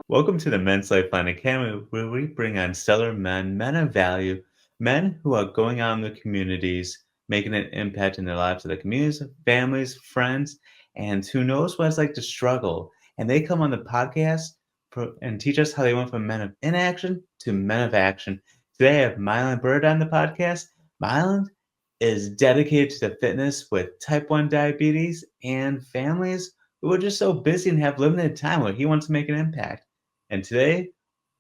Welcome to the Men's Lifeline Academy, where we bring on stellar men, men of value, men who are going out in the communities, making an impact in their lives of their communities, families, friends, and who knows what it's like to struggle. And they come on the podcast and teach us how they went from men of inaction to men of action. Today, I have Mylan Byrd on the podcast. Mylan is dedicated to the fitness with type 1 diabetes and families who are just so busy and have limited time where he wants to make an impact. And today,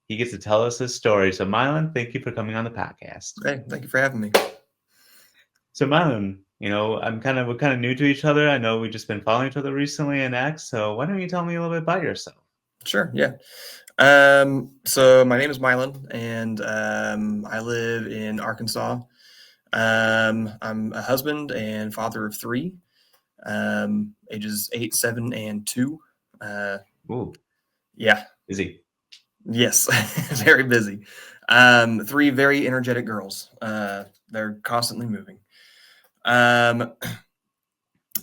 he gets to tell us his story. So, Mylan, thank you for coming on the podcast. Hey, thank you for having me. So, Mylan, we're kind of new to each other. I know we've just been following each other recently in X. So, why don't you tell me a little bit about yourself? Sure, yeah. So my name is Mylan, and I live in Arkansas. I'm a husband and father of three, ages 8, 7, and 2. Ooh, Yeah, busy. yes, very busy. Three very energetic girls. They're constantly moving. Um,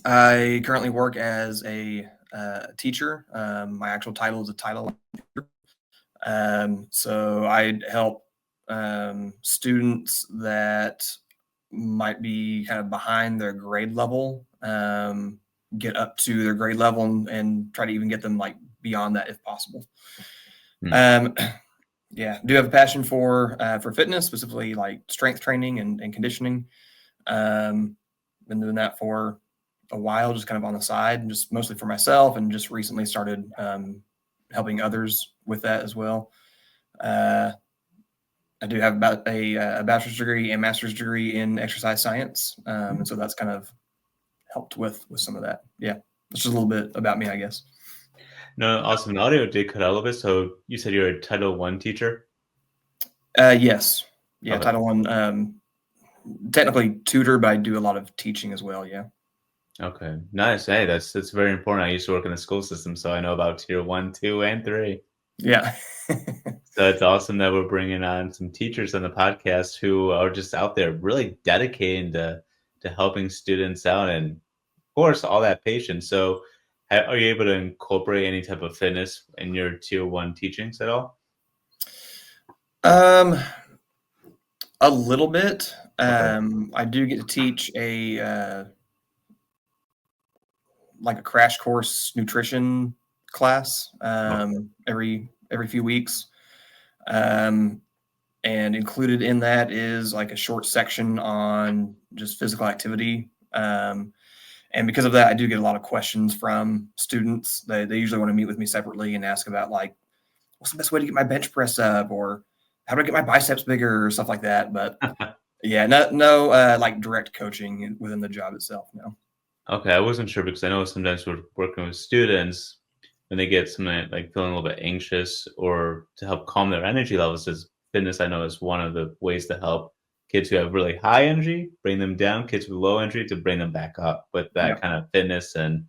I currently work as a teacher. My actual title is a title. So I help students that might be kind of behind their grade level, get up to their grade level and try to even get them like beyond that if possible. Hmm. Um, yeah, do have a passion for fitness, specifically like strength training and conditioning. Been doing that for a while, just kind of on the side, just mostly for myself, and just recently started helping others with that as well. I do have about a bachelor's degree and master's degree in exercise science, and so that's kind of helped with some of that. Yeah, that's just a little bit about me, I guess. No, awesome. The audio did cut out a little bit. So, you said you're a Title One teacher? Yes, yeah, Okay. Title One. Technically tutor, but I do a lot of teaching as well. Yeah. Okay. Nice. Hey, that's very important. I used to work in the school system, so I know about tier one, two, and three. Yeah. So it's awesome that we're bringing on some teachers on the podcast who are just out there really dedicating to helping students out and, of course, all that patience. So, are you able to incorporate any type of fitness in your tier one teachings at all? um, a little bit. Okay. I do get to teach like a crash course nutrition class Okay. every few weeks. Um, and included in that is like a short section on just physical activity. And because of that, I do get a lot of questions from students. They usually want to meet with me separately and ask about like, what's the best way to get my bench press up, or how do I get my biceps bigger, or stuff like that. But yeah, no, like direct coaching within the job itself. No. Okay, I wasn't sure because I know sometimes we're working with students when they get something like feeling a little bit anxious or to help calm their energy levels. As fitness, I know is one of the ways to help kids who have really high energy, bring them down, kids with low energy to bring them back up with that Yeah. kind of fitness. And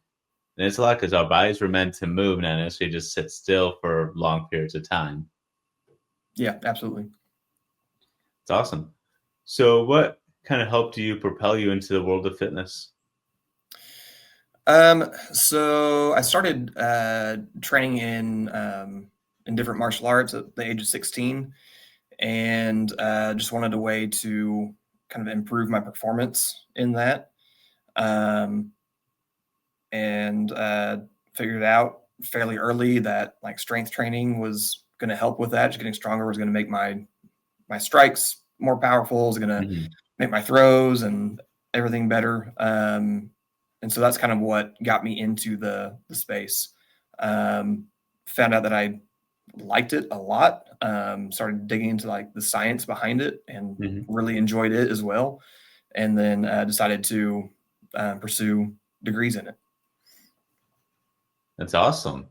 it's a lot because our bodies were meant to move, not necessarily just sit still for long periods of time. Yeah. Absolutely. It's awesome. So, what kind of helped you propel you into the world of fitness? So I started training in different martial arts at the age of 16, and just wanted a way to kind of improve my performance in that. Um, and figured out fairly early that like strength training was going to help with that. Just getting stronger was going to make my strikes more powerful. Was going to Mhm. make my throws and everything better. And so that's kind of what got me into the space. Um, Found out that I liked it a lot. Started digging into like the science behind it and Mhm. really enjoyed it as well. And then decided to pursue degrees in it. That's awesome.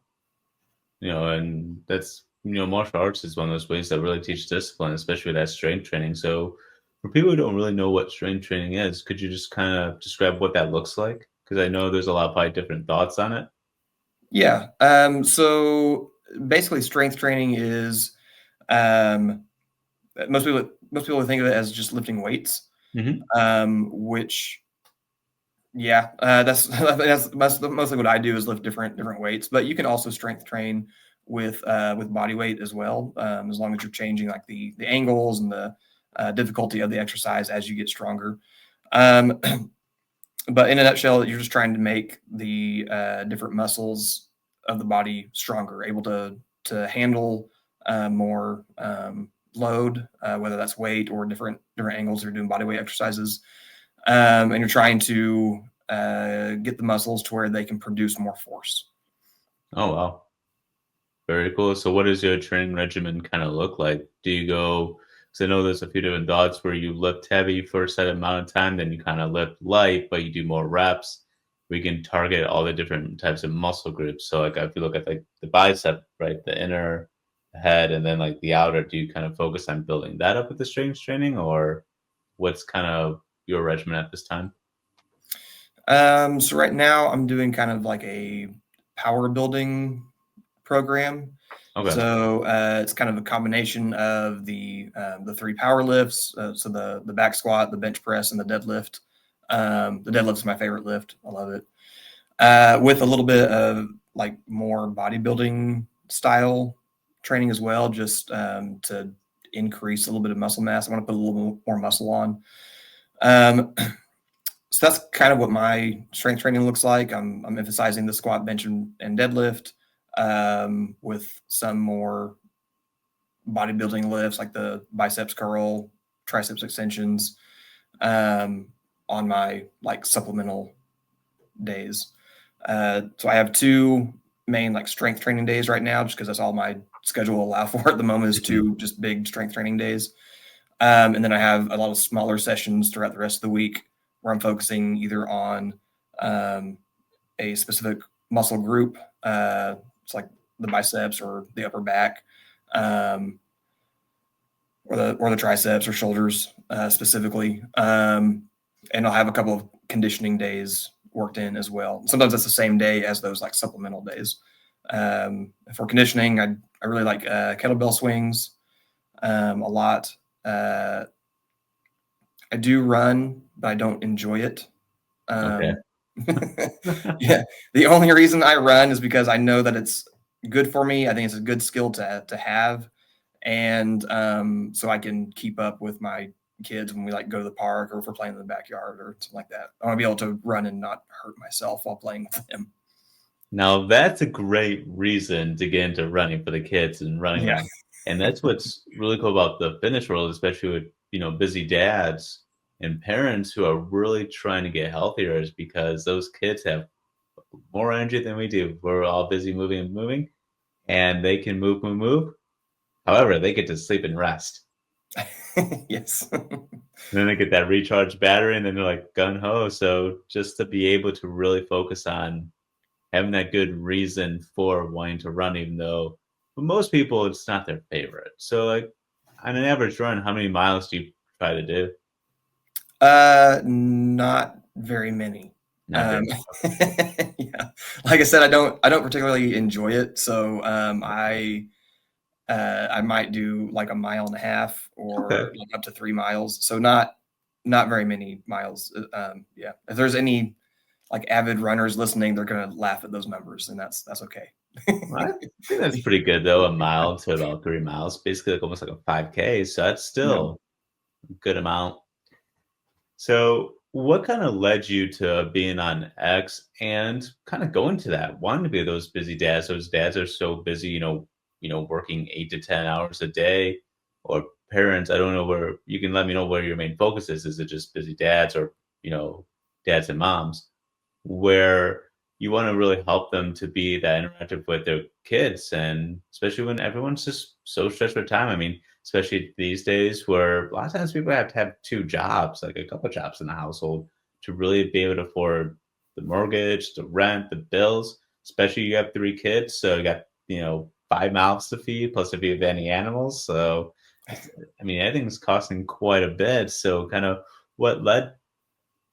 And that's, martial arts is one of those ways that really teach discipline, especially with that strength training. So, for people who don't really know what strength training is, could you just kind of describe what that looks like? Because I know there's a lot of probably different thoughts on it. Yeah. So basically, strength training is um, most people think of it as just lifting weights, Hmm. which yeah, that's mostly what I do is lift different weights. But you can also strength train with body weight as well, as long as you're changing like the angles and the difficulty of the exercise as you get stronger. Um, but in a nutshell, you're just trying to make the different muscles of the body stronger, able to handle more load, whether that's weight or different angles. You're doing body weight exercises, and you're trying to get the muscles to where they can produce more force. Oh, wow. Very cool. So what does your training regimen kind of look like? Do you go, because I know there's a few different thoughts where you lift heavy for a set amount of time, then you kind of lift light, but you do more reps. We can target all the different types of muscle groups. So like if you look at like the bicep, right, the inner head and then like the outer, do you kind of focus on building that up with the strength training or what's kind of your regimen at this time? So right now I'm doing kind of like a power building program. Okay. So it's kind of a combination of the three power lifts. So the back squat, the bench press, and the deadlift. The deadlift is my favorite lift. I love it. With a little bit of like more bodybuilding style training as well, just to increase a little bit of muscle mass. I want to put a little more muscle on. Um, so that's kind of what my strength training looks like. I'm emphasizing the squat, bench, and deadlift with some more bodybuilding lifts like the biceps curl, triceps extensions um, on my like supplemental days. So I have two main like strength training days right now, just because that's all my schedule will allow for at the moment is Mhm. two just big strength training days. And then I have a lot of smaller sessions throughout the rest of the week where I'm focusing either on um, a specific muscle group. It's like the biceps or the upper back, um, or the triceps or shoulders specifically. And I'll have a couple of conditioning days worked in as well. Sometimes that's the same day as those like supplemental days. For conditioning, I really like kettlebell swings a lot. Uh, I do run, but I don't enjoy it. Okay. Um, yeah, the only reason I run is because I know that it's good for me. I think it's a good skill to have, and so I can keep up with my kids when we like go to the park or if we're playing in the backyard or something like that. I want to be able to run and not hurt myself while playing with them. Now that's a great reason to get into running for the kids and running Yeah. around. And that's what's really cool about the fitness world, especially with, busy dads and parents who are really trying to get healthier is because those kids have more energy than we do. We're all busy moving and moving, and they can move, move, move. However, they get to sleep and rest. Yes. And then they get that recharged battery, and then they're like gun ho. So just to be able to really focus on having that good reason for wanting to run, even though for most people it's not their favorite. So, like on an average run, how many miles do you try to do? Not very many. Not very Um, many. yeah, like I said, I don't particularly enjoy it, so I might do like a mile and a half Okay. or like up to 3 miles. So not very many miles. Yeah, if there's any like avid runners listening, they're gonna laugh at those numbers, and that's okay. Well, I think that's pretty good though. A mile to about 3 miles, basically like almost like a 5K. So that's Yeah. still a good amount. So, what kind of led you to being on X and kind of going to that, wanting to be those busy dads? Those dads are so busy, working 8 to 10 hours a day, or parents. I don't know where you can let me know where your main focus is. Is it just busy dads, or you know, dads and moms? Where you want to really help them to be that interactive with their kids, and especially when everyone's just so stretched for time. I mean, especially these days where a lot of times people have to have two jobs, like a couple jobs in the household to really be able to afford the mortgage, the rent, the bills, especially you have three kids. So you got, 5 mouths to feed, plus if you have any animals. So, I mean, everything's costing quite a bit. So kind of what led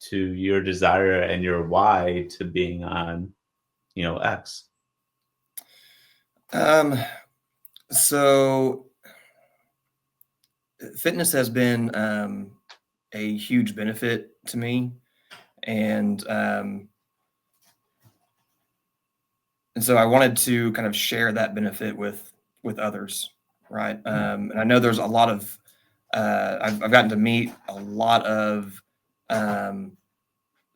to your desire and your why to being on, X? Um, so fitness has been a huge benefit to me, and and so I wanted to kind of share that benefit with others, right? And I know there's a lot of I've gotten to meet a lot of um,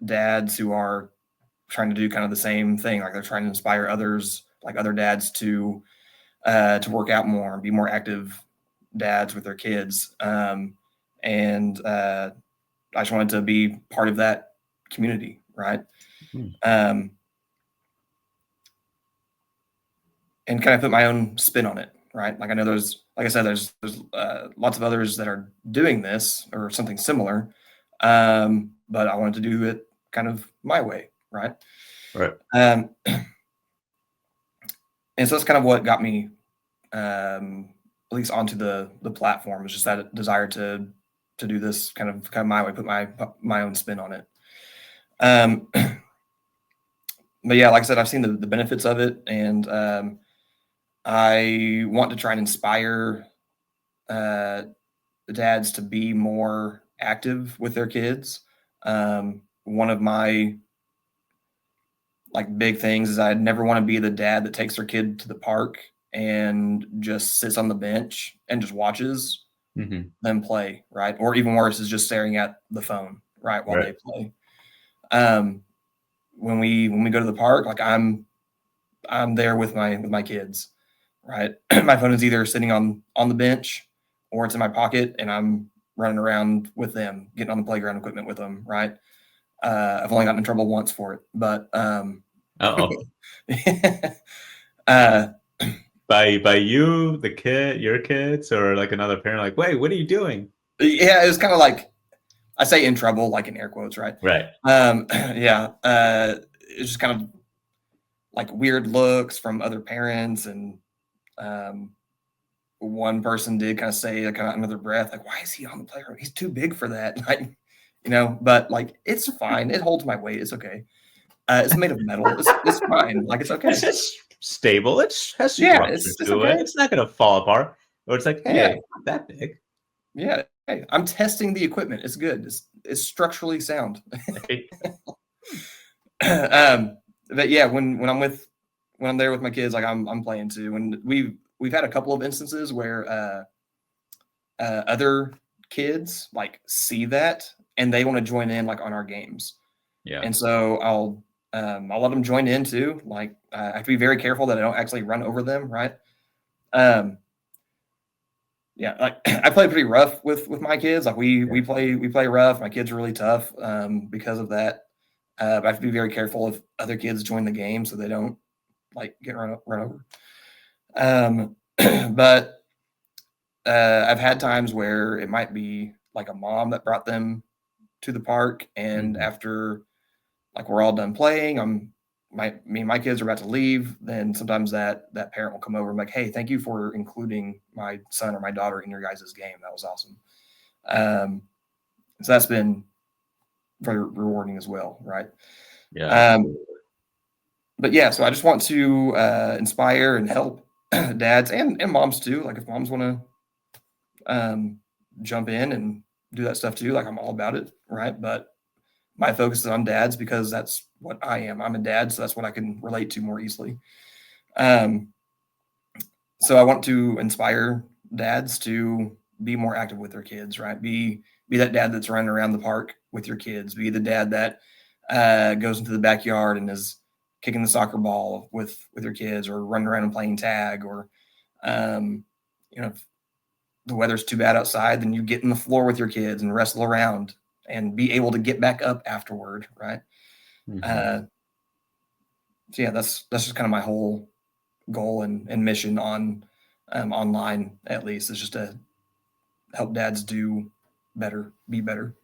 dads who are trying to do kind of the same thing, like they're trying to inspire others, like other dads to work out more and be more active dads with their kids. And I just wanted to be part of that community, right? Mm. Um, and kind of put my own spin on it, right? Like I know like I said, there's lots of others that are doing this or something similar, but I wanted to do it kind of my way, right? Right. Um, and so that's kind of what got me at least onto the platform. Was just that desire to do this kind of my way, put my own spin on it. Um, but yeah, like I said, I've seen the benefits of it, and I want to try and inspire uh, the dads to be more active with their kids. One of my like big things is I'd never want to be the dad that takes their kid to the park and just sits on the bench and just watches Hmm. them play, right? Or even worse is just staring at the phone, right, while Right. they play. Um, when we go to the park, like I'm there with my kids, right? My phone is either sitting on the bench or it's in my pocket, and I'm running around with them, getting on the playground equipment with them, right? I've only gotten in trouble once for it, but Uh-oh. uh, By you, the kid, your kids, or like another parent, like, wait, what are you doing? yeah, it was kind of like I say in trouble, like in air quotes, right? Right. Yeah, it's just kind of like weird looks from other parents, and um, one person did kind of say, like, kind of under their breath, like, "Why is he on the playground? He's too big for that." Like, but like, it's fine. It holds my weight. It's okay. It's made of metal. It's fine. Like, it's It's okay. just stable. It has Yeah, structure it's to it. okay. It's not going to fall apart. Or it's like, hey, Yeah, it's not that big. yeah. Hey, I'm testing the equipment. It's good. It's structurally sound. Hey, um, but yeah, when I'm there with my kids, like I'm playing too, and we've had a couple of instances where other kids like see that and they want to join in like on our games, yeah. and so I'll let them join in too. Like I have to be very careful that I don't actually run over them, right? Um, yeah, like I play pretty rough with my kids. Like Yeah. we play rough. My kids are really tough because of that. But I have to be very careful if other kids join the game so they don't like get run over. But I've had times where it might be like a mom that brought them to the park, and Mhm. after like we're all done playing, me and my kids are about to leave. Then sometimes that parent will come over and be like, "Hey, thank you for including my son or my daughter in your guys' game. That was awesome." Um, so that's been very rewarding as well, right? Yeah, Um, absolutely. but yeah, so I just want to inspire and help dads and moms too. Like if moms want to jump in and do that stuff too, like I'm all about it, right? But my focus is on dads because that's what I am. I'm a dad, so that's what I can relate to more easily. Um, so I want to inspire dads to be more active with their kids, right? Be that dad that's running around the park with your kids. Be the dad that goes into the backyard and is kicking the soccer ball with your kids, or running around and playing tag, or um, if the weather's too bad outside, then you get in the floor with your kids and wrestle around and be able to get back up afterward, right? Mhm. Uh, so yeah, that's just kind of my whole goal and mission on online, at least, is just to help dads do better, be better.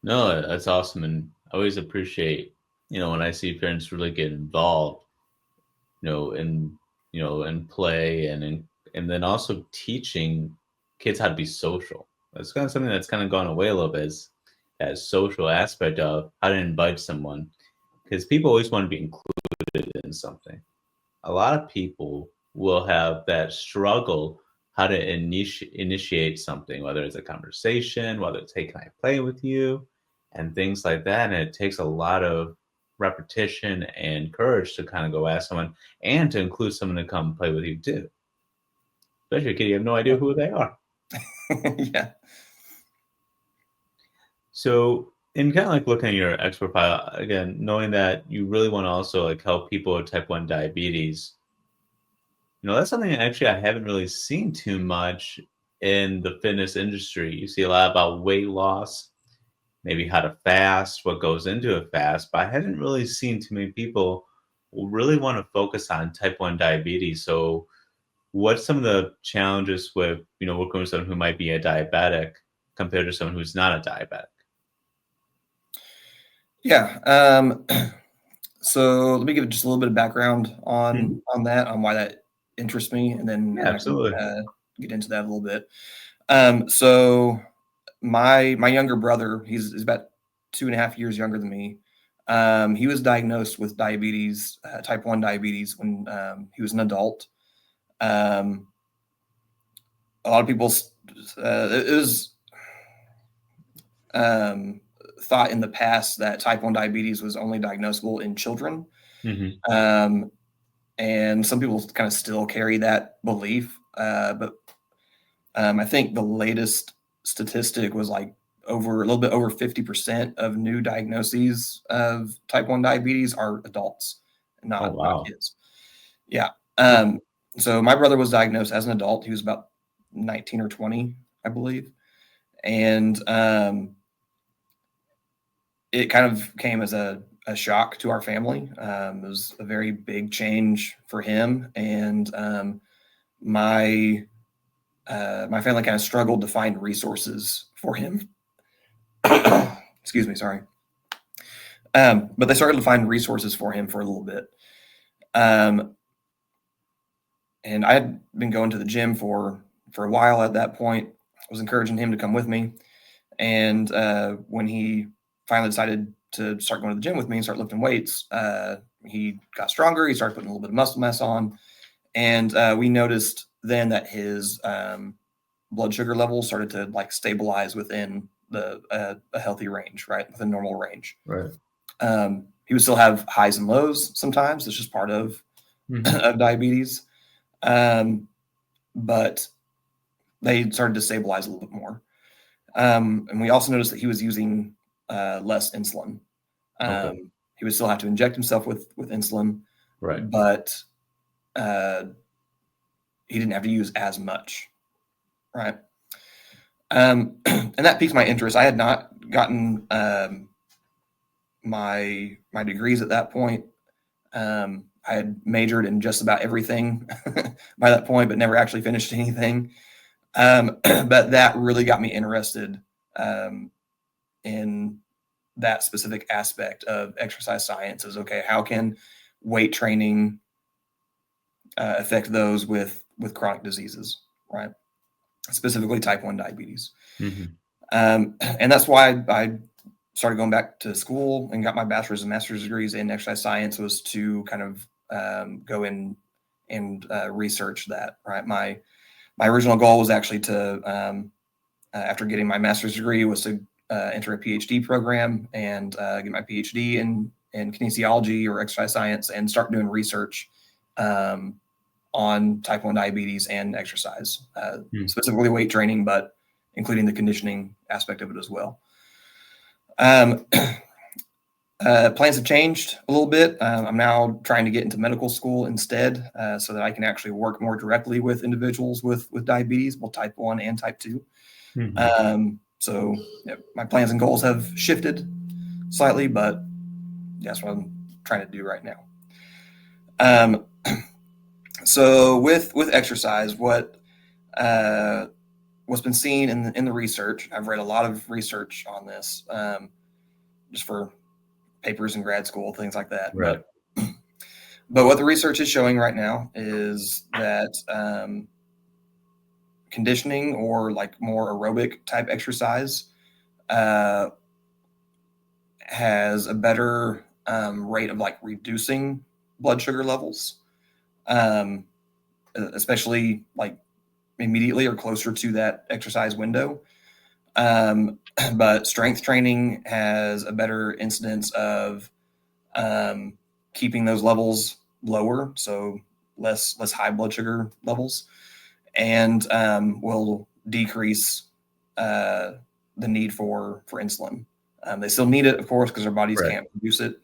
No, that's awesome. And I always appreciate, when I see parents really get involved, in play and then also teaching kids how to be social. That's kind of something that's kind of gone away a little bit is that social aspect of how to invite someone. Because people always want to be included in something. A lot of people will have that struggle how to initiate something, whether it's a conversation, whether it's, hey, can I play with you? And things like that. And it takes a lot of repetition and courage to kind of go ask someone and to include someone to come play with you too. Especially a kid, you have no idea who they are. Yeah. So, in kind of like looking at your expert file again, knowing that you really want to also like help people with type 1 diabetes, that's something actually I haven't really seen too much in the fitness industry. You see a lot about weight loss, maybe how to fast, what goes into a fast, but I haven't really seen too many people who really want to focus on type 1 diabetes. So, what's some of the challenges with, working with someone who might be a diabetic compared to someone who's not a diabetic? Yeah. So let me give just a little bit of background Mhm. on that, on why that interests me, and Yeah, then I can absolutely. get into that a little bit. So my younger brother, he's about 2.5 years younger than me. He was diagnosed with diabetes, type 1 diabetes, when he was an adult. Um, a lot of people, it was um, thought in the past that type 1 diabetes was only diagnosable in children. Mhm. Um, and some people kind of still carry that belief. But I think the latest statistic was like a little bit over 50% of new diagnoses of type 1 diabetes are adults, Oh, not wow. kids. Yeah. Yeah. So my brother was diagnosed as an adult. He was about 19 or 20, I believe. And it kind of came as a shock to our family. It was a very big change for him. And my my family kind of struggled to find resources for him. Excuse me, sorry. But they started to find resources for him for a little bit. Um, and I had been going to the gym for a while at that point. I was encouraging him to come with me. And when he finally decided to start going to the gym with me and start lifting weights, he got stronger. He started putting a little bit of muscle mass on. And we noticed then that his blood sugar levels started to like stabilize within a healthy range, right? Within normal range. Right. He would still have highs and lows sometimes. It's just part of Mhm. of diabetes. Um, but they started to stabilize a little bit more. And we also noticed that he was using less insulin. Okay. He would still have to inject himself with insulin, Right. but uh, he didn't have to use as much, right? And that piqued my interest. I had not gotten my degrees at that point. I had majored in just about everything by that point, but never actually finished anything. But that really got me interested um, in that specific aspect of exercise science. Is okay, how can weight training affect those with chronic diseases, right? Specifically, type 1 diabetes. Mhm. And that's why I started going back to school and got my bachelor's and master's degrees in exercise science, was to kind of go in and research that. Right, my original goal was actually to after getting my master's degree was to enter a PhD program and get my PhD in kinesiology or exercise science and start doing research um, on type 1 diabetes and exercise, Mm. specifically weight training, but including the conditioning aspect of it as well. Um, Plans have changed a little bit. I'm now trying to get into medical school instead, so that I can actually work more directly with individuals with diabetes, both type 1 and type 2. Mhm. So yeah, my plans and goals have shifted slightly, but that's what I'm trying to do right now. Um, so with exercise, uh, what's been seen in the research, I've read a lot of research on this, just for papers in grad school, things like that. Right. But what the research is showing right now is that conditioning or like more aerobic type exercise uh, has a better rate of like reducing blood sugar levels, um, especially like immediately or closer to that exercise window. But strength training has a better incidence of keeping those levels lower, so less high blood sugar levels, and will decrease the need for insulin. They still need it, of course, because their bodies Right. can't produce it,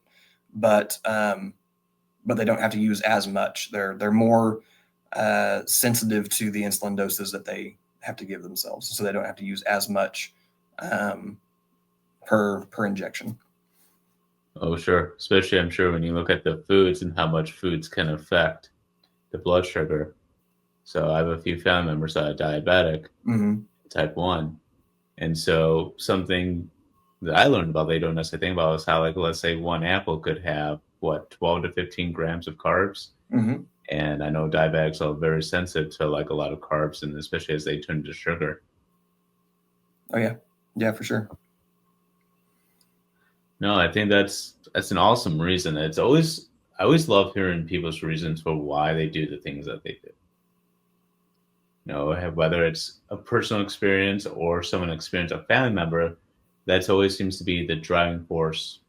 but they don't have to use as much. They're more sensitive to the insulin doses that they have to give themselves, so they don't have to use as much per injection. Oh, sure. Especially, I'm sure when you look at the foods and how much foods can affect the blood sugar. So I have a few family members that are diabetic, Mm-hmm. type 1. And so something that I learned about they don't necessarily think about is how, like, let's say one apple could have, what, 12 to 15 grams of carbs. Mm-hmm. And I know diabetics are very sensitive to like a lot of carbs, and especially as they turn to sugar. Oh yeah, yeah, for sure. No, I think that's an awesome reason. I always love hearing people's reasons for why they do the things that they do. Whether it's a personal experience or someone experience a family member, that's always seems to be the driving force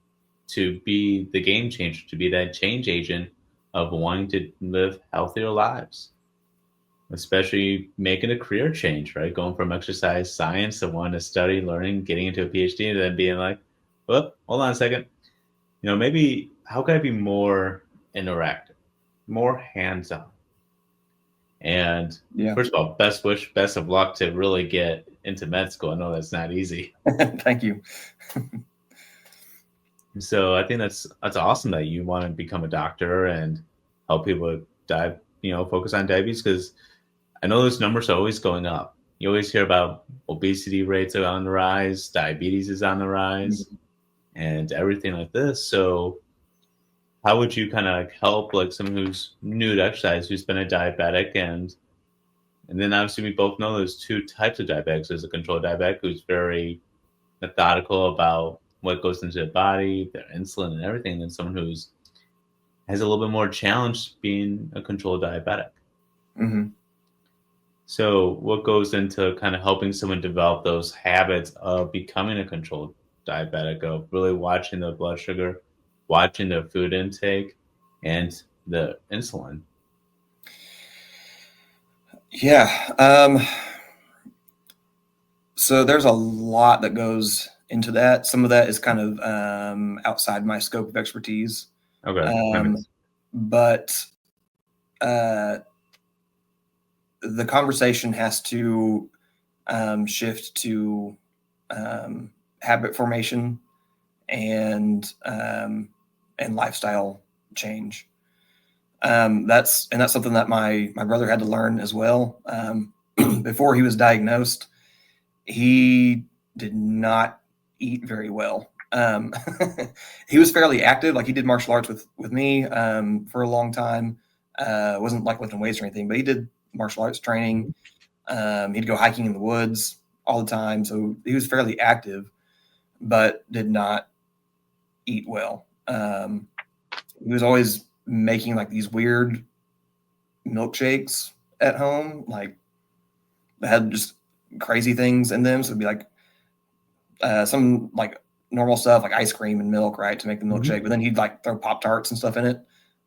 to be the game changer, to be that change agent of wanting to live healthier lives, especially making a career change, right? Going from exercise science to wanting to study, learning, getting into a PhD, and then being like, well, hold on a second. Maybe how can I be more interactive, more hands-on? And Yeah. first of all, best of luck to really get into med school. I know that's not easy. Thank you. So I think that's awesome that you want to become a doctor and help people focus on diabetes, because I know those numbers are always going up. You always hear about obesity rates are on the rise, diabetes is on the rise, Mhm. and everything like this. So how would you kind of help like someone who's new to exercise, who's been a diabetic, and then obviously we both know there's two types of diabetics. There's a controlled diabetic who's very methodical about what goes into their body, their insulin and everything, than someone who's has a little bit more challenge being a controlled diabetic. Mm-hmm. So what goes into kind of helping someone develop those habits of becoming a controlled diabetic, of really watching the blood sugar, watching the food intake, and the insulin? Yeah. So there's a lot that goes into that. Some of that is kind of outside my scope of expertise. Okay. Um, but uh, the conversation has to shift to habit formation and lifestyle change. That's something that my brother had to learn as well. Before he was diagnosed, he did not eat very well. He was fairly active, like he did martial arts with me for a long time. Wasn't like lifting weights or anything, but he did martial arts training. He'd go hiking in the woods all the time, so he was fairly active, but did not eat well. He was always making like these weird milkshakes at home, like that had just crazy things in them. So it'd be like some like normal stuff like ice cream and milk, right, to make the milkshake. Mhm. But then he'd like throw Pop Tarts and stuff in it.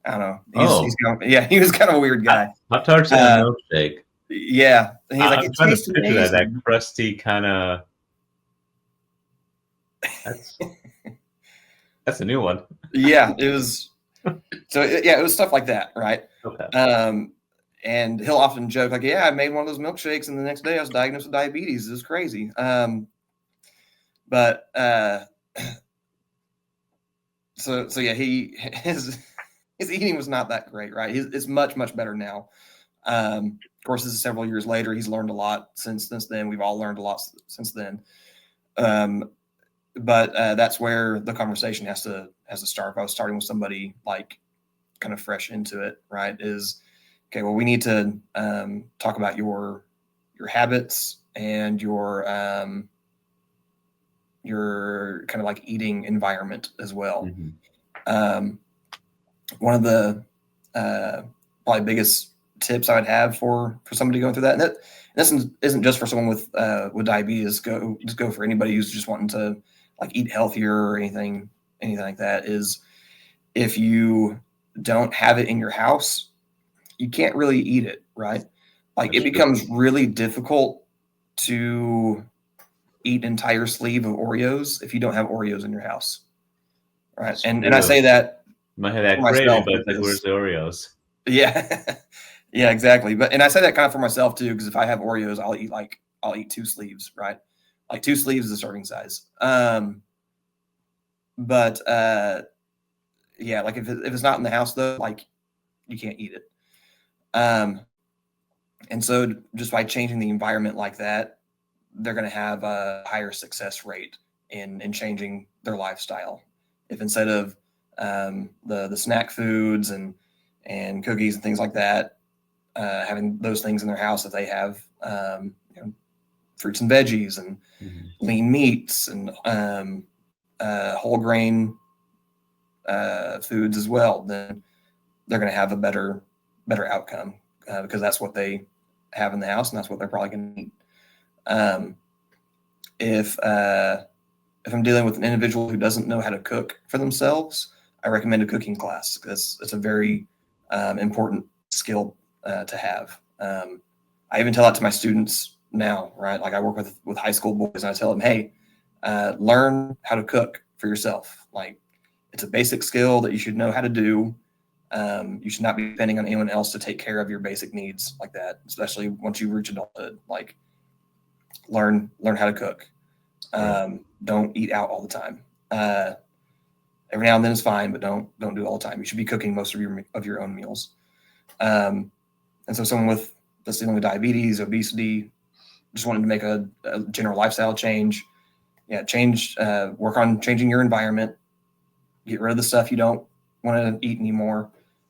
I don't know. He's Oh, kind of, yeah, he was kind of a weird guy. Pop Tarts in a Uh, milkshake. yeah, and he's like, I'm it trying to tastes picture that amazing. crusty kind of. That's that's a new one. Yeah, it was. So yeah, it was stuff like that, right? Okay. Um, and he'll often joke like, "Yeah, I made one of those milkshakes, and the next day I was diagnosed with diabetes. It was crazy." But so yeah, his eating was not that great, right? It's much better now. Of course, this is several years later. He's learned a lot since then. We've all learned a lot since then. Um, but that's where the conversation has to start. If I was starting with somebody like kind of fresh into it, right? Is okay. Well, we need to talk about your habits and your kind of like eating environment as well. Mhm. Um, one of the probably biggest tips I would have for somebody going through that, and this isn't just for someone with diabetes. Go for anybody who's just wanting to like eat healthier or anything like that. Is if you don't have it in your house, you can't really eat it, right? Like, That's it true. becomes really difficult to eat an entire sleeve of Oreos if you don't have Oreos in your house, right? It's And I true. say that You might have for that gravy, myself but it's like, where's because the Oreos? yeah, yeah, exactly. But and I say that kind of for myself too because if I have Oreos, I'll eat two sleeves, right? Like two sleeves is a serving size. But yeah, like if it's not in the house though, like you can't eat it. Um, and so just by changing the environment like that, they're going to have a higher success rate in changing their lifestyle. If instead of the snack foods and cookies and things like that, having those things in their house, if they have fruits and veggies and Mhm. lean meats and whole grain foods as well, then they're going to have a better outcome because that's what they have in the house and that's what they're probably going to eat. Um, if I'm dealing with an individual who doesn't know how to cook for themselves, I recommend a cooking class because it's a very important skill to have. I even tell that to my students now, right? Like I work with high school boys, and I tell them, hey, learn how to cook for yourself. Like it's a basic skill that you should know how to do. You should not be depending on anyone else to take care of your basic needs like that, especially once you reach adulthood. Like learn how to cook. Right. Don't eat out all the time. Every now and then is fine, but don't do it all the time. You should be cooking most of your own meals. Um, and so someone that's dealing with diabetes, obesity, just wanted to make a general lifestyle change. Yeah, work on changing your environment. Get rid of the stuff you don't want to eat anymore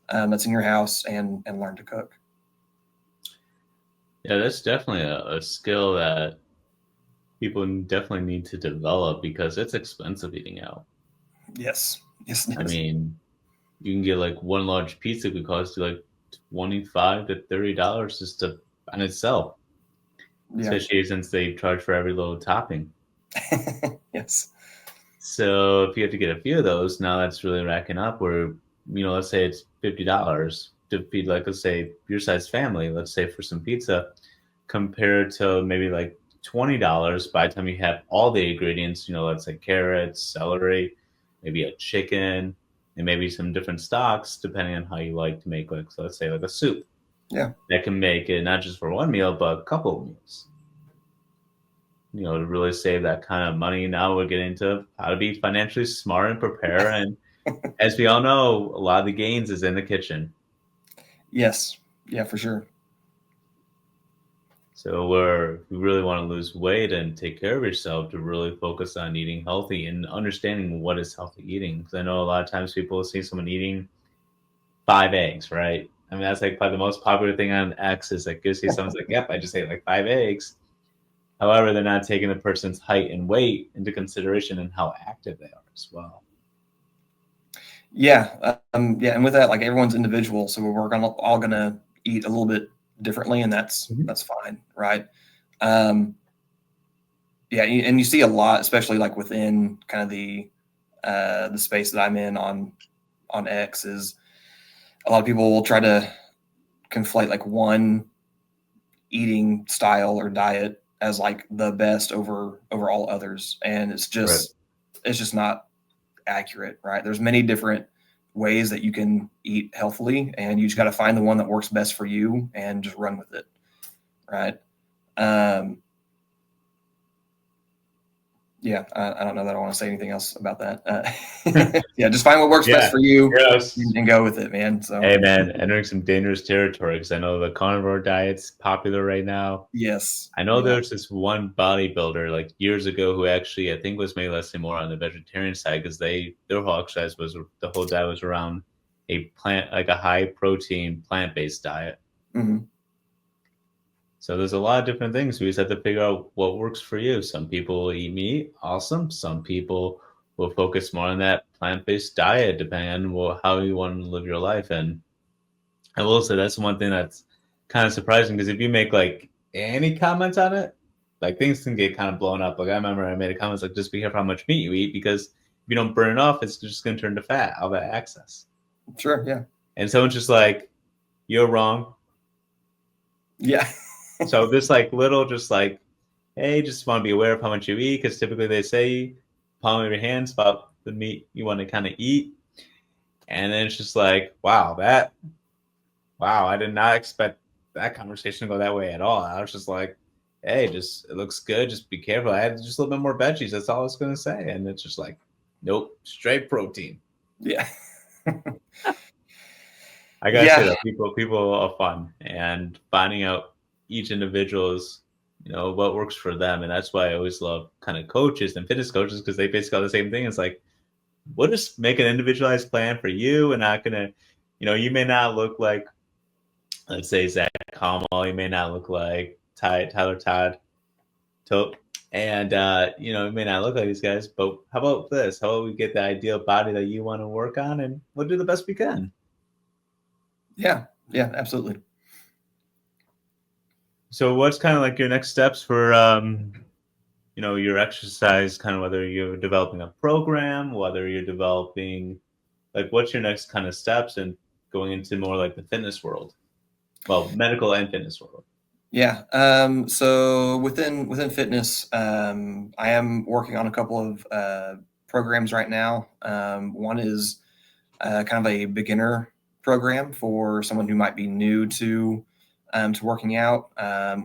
that's in your house, and learn to cook. Yeah, that's definitely a skill that people definitely need to develop because it's expensive eating out. Yes, yes, it I is. mean, you can get like one large pizza could cost you like $25 to $30 just to on itself, Yeah, especially since they charge for every little topping. yes, So if you have to get a few of those, now that's really racking up. Where let's say it's $50 to feed like let's say your size family. Let's say for some pizza, compared to maybe like $20 by the time you have all the ingredients. Let's say carrots, celery, maybe a chicken, and maybe some different stocks depending on how you like to make like so let's say like a soup yeah, that can make it not just for one meal but a couple of meals. To really save that kind of money. Now we're getting to how to be financially smart and prepare. And as we all know, a lot of the gains is in the kitchen. yes, yeah, for sure. So if you really want to lose weight and take care of yourself, to really focus on eating healthy and understanding what is healthy eating. Because I know a lot of times people see someone eating 5 eggs, right? I mean, that's like probably the most popular thing on X is like you see someone's like, yep, I just ate like 5 eggs. However, they're not taking the person's height and weight into consideration and how active they are as well. Yeah, yeah, and with that, like everyone's individual, so we're all gonna eat a little bit differently, and Mhm. that's fine, right? Um, yeah, and you see a lot, especially like within kind of the space that I'm in on X, is a lot of people will try to conflate like one eating style or diet as like the best over all others, and Right. it's just not accurate, right? There's many different ways that you can eat healthily, and you just got to find the one that works best for you and just run with it, right? Um, yeah, I don't know that I want to say anything else about that. Yeah, just find what works best Yeah. for you Yes. and go with it, man. So Hey man, entering some dangerous territory because I know the carnivore diet's popular right now. yes, I know yeah, there's this one bodybuilder like years ago who actually I think was maybe less than more on the vegetarian side because their whole exercise was the whole diet was around a plant like a high protein plant based diet. hmm So there's a lot of different things. We just have to figure out what works for you. Some people will eat meat, awesome. Some people will focus more on that plant based diet, depending on how you want to live your life. And I will say that's one thing that's kind of surprising because if you make like any comments on it, like things can get kind of blown up. Like I remember I made a comment like just be careful how much meat you eat because you don't burn it off, it's just going to turn to fat, all that excess. Sure. Yeah. And someone's just like, you're wrong. Yeah. So this like little, just like, hey, just want to be aware of how much you eat, because typically they say palm of your hands about the meat you want to kind of eat. And then it's just like, wow, I did not expect that conversation to go that way at all. I was just like, hey, just it looks good, just be careful. I had just a little bit more veggies. That's all I was gonna say. And it's just like, nope, straight protein. Yeah. I gotta say Yeah. that people are fun, and finding out each individual's, what works for them. And that's why I always love kind of coaches and fitness coaches, because they basically all the same thing. It's like, we'll just make an individualized plan for you, and not gonna, you may not look like, let's say, Zach Kamal, you may not look like Tyler Todd, and it may not look like these guys, but how about this? How about we get the ideal body that you want to work on, and we'll do the best we can. Yeah. Yeah. Absolutely. So what's kind of like your next steps for your exercise, kind of whether you're developing a program, whether you're developing, like, what's your next kind of steps and going into more like the fitness world? Well, medical and fitness world. Yeah. So within fitness, I am working on a couple of programs right now. One is kind of a beginner program for someone who might be new to working out,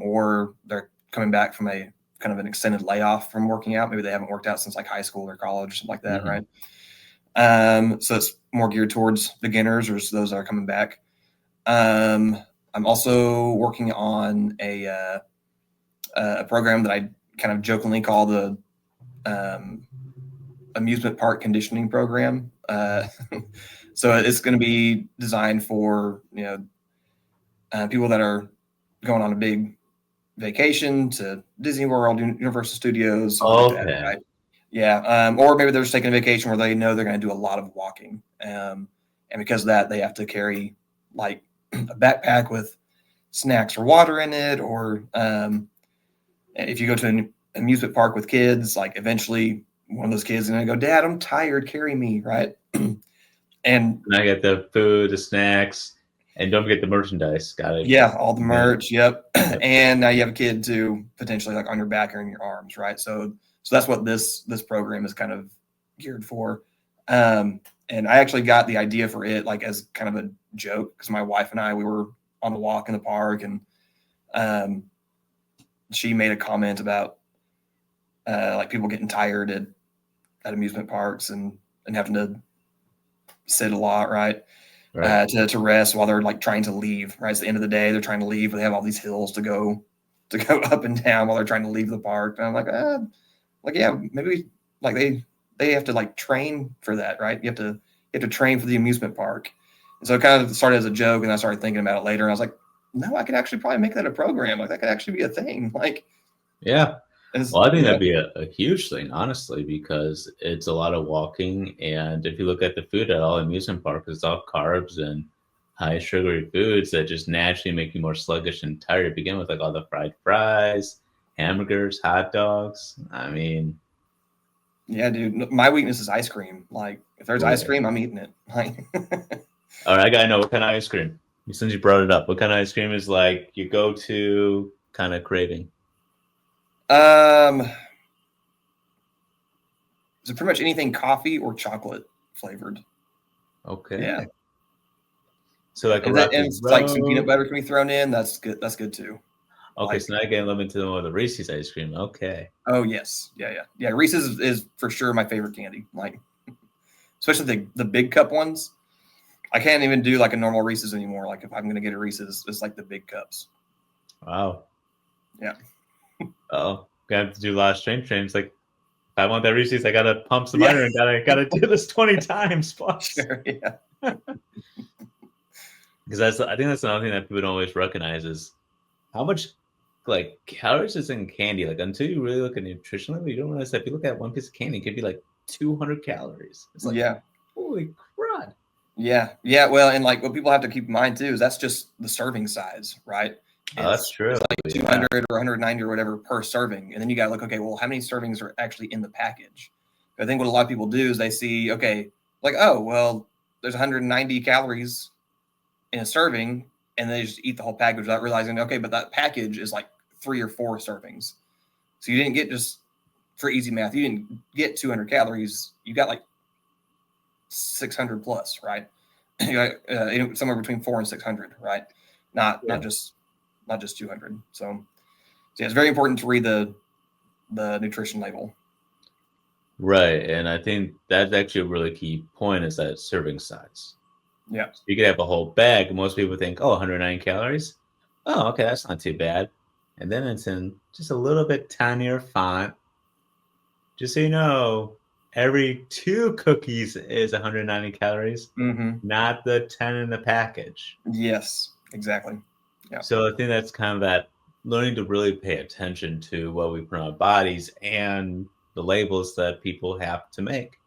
or they're coming back from a kind of an extended layoff from working out. Maybe they haven't worked out since like high school or college, something like that, Mm-hmm. right? So it's more geared towards beginners or those that are coming back. I'm also working on a program that I kind of jokingly call the um, amusement park conditioning program. So it's going to be designed for people that are going on a big vacation to Disney World, Universal Studios, something like that, Okay. right? Yeah, or maybe they're just taking a vacation where they know they're going to do a lot of walking, and because of that, they have to carry like a backpack with snacks or water in it, or if you go to an amusement park with kids, like eventually one of those kids is going to go, "Dad, I'm tired, carry me," right? And And I get the food, the snacks, and don't forget the merchandise. Got it. yeah, all the Yeah. merch, yep. Yep. And now you have a kid too, potentially like on your back or in your arms, right? So that's what this program is kind of geared for. And I actually got the idea for it like as kind of a joke because my wife and I we were on a walk in the park, and um, she made a comment about like people getting tired at amusement parks and having to sit a lot, right? Right. To rest while they're like trying to leave. Right, it's the end of the day. They're trying to leave, but they have all these hills to go up and down while they're trying to leave the park. And I'm like yeah, maybe like they have to like train for that, right? You have to train for the amusement park. And so it kind of started as a joke, and I started thinking about it later, and I was like, no, I could actually probably make that a program. Like that could actually be a thing. Like, Yeah. Well, I think yeah, that'd be a huge thing, honestly, because it's a lot of walking. And if you look at the food at all amusement parks, it's all carbs and high sugary foods that just naturally make you more sluggish and tired to begin with, like all the fried fries, hamburgers, hot dogs. I mean, yeah, dude. My weakness is ice cream. Like, if there's ice boy. cream, I'm eating it. Like, All right, I gotta know what kind of ice cream. Since you brought it up, what kind of ice cream is like your go-to kind of craving? um, so pretty much anything coffee or chocolate flavored. Yeah, Okay. So yeah, like a and that and rocky it's like some peanut road. butter can be thrown in. That's good. That's good too. Okay, Like, so now you're getting a little into the Reese's ice cream. Okay. oh yes, yeah, yeah, yeah. Reese's is for sure my favorite candy. Like, especially the big cup ones. I can't even do like a normal Reese's anymore. Like, if I'm gonna get a Reese's, it's like the big cups. Wow. Yeah, Oh, gonna have to do a lot of strength training. It's like, if I want that Reese's, I gotta pump some yeah, iron. Gotta do this 20 times plus. sure, yeah, Because I think that's another thing that people don't always recognize is how much like calories is in candy. Like, until you really look at nutrition level, you don't realize that if you look at one piece of candy, it could be like 200 calories. It's like, yeah. holy crud. Yeah, yeah. Well, and like what people have to keep in mind too is that's just the serving size, right? Oh, that's true. It's like Yeah. 200 or 190 or whatever per serving, and then you got to look, okay, well, how many servings are actually in the package? I think what a lot of people do is they see, okay, like, oh, well, there's 190 calories in a serving, and they just eat the whole package without realizing, okay, but that package is like 3 or 4 servings. So you didn't get, just for easy math, you didn't get 200 calories. You got like 600 plus, right? You got somewhere between 400 and 600, right? Not Yeah. just 200. So yeah, it's very important to read the nutrition label. Right. And I think that's actually a really key point is that serving size. Yeah. So you could have a whole bag, and most people think, oh, 109 calories. Oh, okay, that's not too bad. And then it's in just a little bit tinier font. Just so you know, every 2 cookies is 190 calories, Mm-hmm. not the 10 in the package. Yes, exactly. Yeah. So I think that's kind of that learning to really pay attention to what we put on our bodies and the labels that people have to make.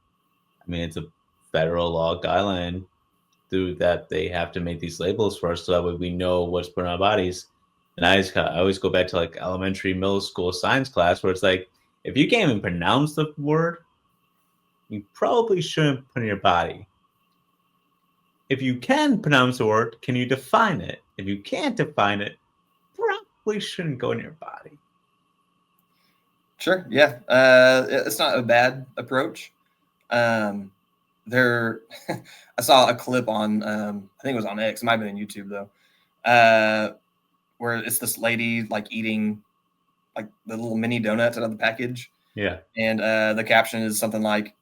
I mean, it's a federal law guideline through that they have to make these labels for us so that way we know what's put on our bodies. And I always go back to like elementary, middle school science class where it's like, if you can't even pronounce the word, you probably shouldn't put it in your body. If you can pronounce the word, can you define it? If you can't define it, probably shouldn't go in your body. Sure. Yeah. It's not a bad approach. There, I saw a clip on, I think it was on X. It might have been on YouTube though, where it's this lady like eating like the little mini donuts out of the package, Yeah. and the caption is something like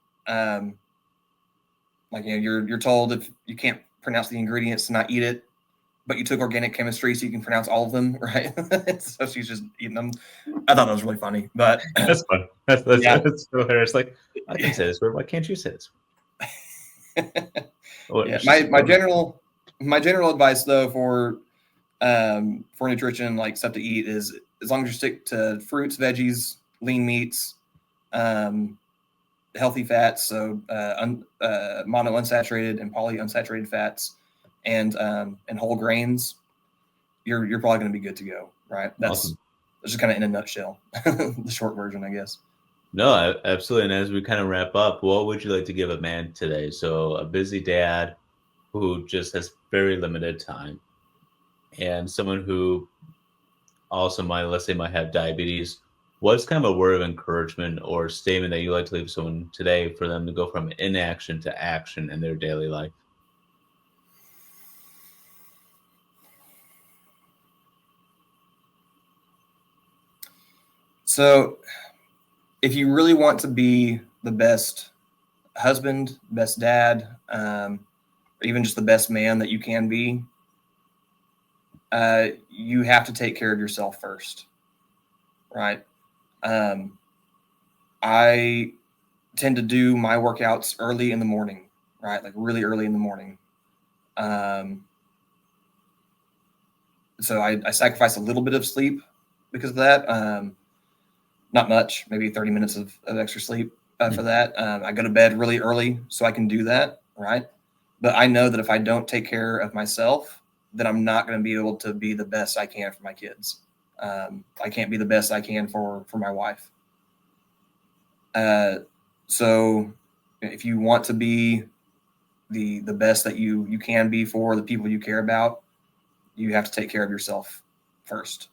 you're told if you can't pronounce the ingredients to not eat it, but you took organic chemistry so you can pronounce all of them, right? So she's just eating them. I thought that was really funny, but That's fun. That's yeah. that's so hilarious. Like, I can say this word. Why can't you say this word? Well, Yeah, it's just a donut. my general advice though for nutrition, like stuff to eat, is as long as you stick to fruits, veggies, lean meats, um, healthy fats, so mono unsaturated and poly unsaturated fats, and whole grains, you're probably going to be good to go, right? That's Awesome. just kind of in a nutshell, the short version, I guess. No, absolutely. And as we kind of wrap up, what would you like to give a man today? So, a busy dad who just has very limited time, and someone who also might, let's say, might have diabetes. What's kind of a word of encouragement or statement that you like to leave someone today for them to go from inaction to action in their daily life? So, if you really want to be the best husband, best dad, or even just the best man that you can be, you have to take care of yourself first, right? Um, I tend to do my workouts early in the morning, right? Like really early in the morning. Um, so I sacrifice a little bit of sleep because of that. Not much, maybe 30 minutes of extra sleep for that. I go to bed really early so I can do that, right? But I know that if I don't take care of myself, then I'm not going to be able to be the best I can for my kids. I can't be the best I can for my wife. So if you want to be the best that you can be for the people you care about, you have to take care of yourself first.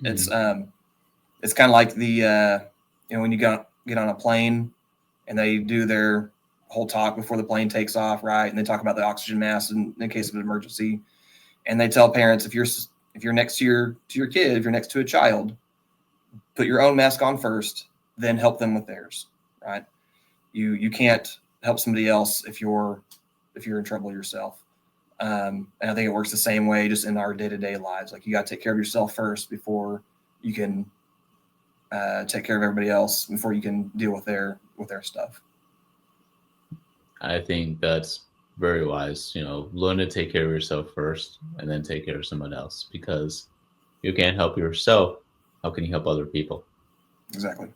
It's it's kind of like the when you get on a plane and they do their whole talk before the plane takes off, right? And they talk about the oxygen mask in case of an emergency, and they tell parents if you're next to your kid, if you're next to a child, put your own mask on first, then help them with theirs, right? You can't help somebody else if you're in trouble yourself. And I think it works the same way just in our day-to-day lives. Like you got to take care of yourself first before you can take care of everybody else, before you can deal with their stuff. I think that's very wise. Learn to take care of yourself first and then take care of someone else because you can't help yourself. How can you help other people? Exactly.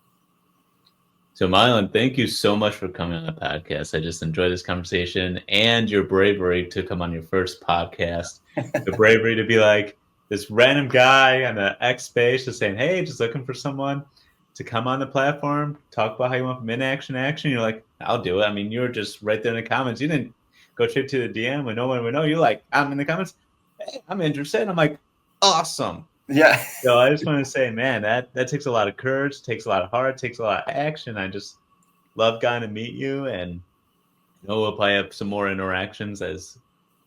So, Mylan, thank you so much for coming on the podcast. I just enjoyed this conversation and your bravery to come on your first podcast. The bravery to be like this random guy on the X space just saying, hey, just looking for someone. to come on the platform, talk about how you want from inaction to action. You're like, I'll do it. I mean, you're just right there in the comments. You didn't go straight to the DM when no one would know. You're like, I'm in the comments. Hey, I'm interested. And I'm like, awesome. Yeah. So I just want to say, man, that takes a lot of courage, takes a lot of heart, takes a lot of action. I just love getting to meet you, and we'll probably have some more interactions as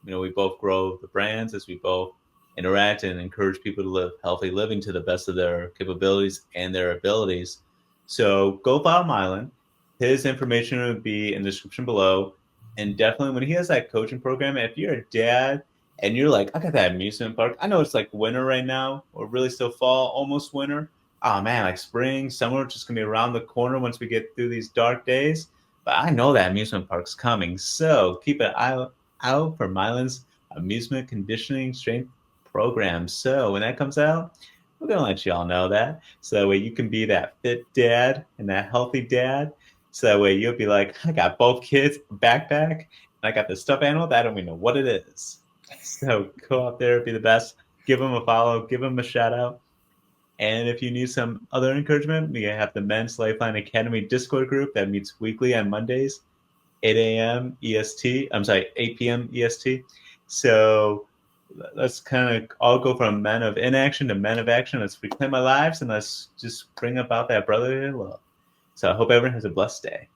we both grow the brands, as we both interact and encourage people to live healthy living to the best of their capabilities and their abilities. So go follow Mylan. His information will be in the description below. And definitely when he has that coaching program, if you're a dad and you're like, I got that amusement park. I know it's like winter right now, or really still fall, almost winter. Oh man, like spring, summer, just gonna be around the corner once we get through these dark days. But I know that amusement park's coming. So keep an eye out for Mylan's amusement conditioning strength program. So when that comes out, we're gonna let you all know that. So that way you can be that fit dad and that healthy dad. So that way you'll be like, I got both kids, backpack, and I got this stuffed animal that I don't even know what it is. So go out there, be the best, give them a follow, give them a shout out. And if you need some other encouragement, we have the Men's Lifeline Academy Discord group that meets weekly on Mondays, 8 a.m. EST. I'm sorry, 8 p.m. EST. So let's kind of all go from men of inaction to men of action. Let's reclaim our lives and let's just bring about that brotherly love. So I hope everyone has a blessed day.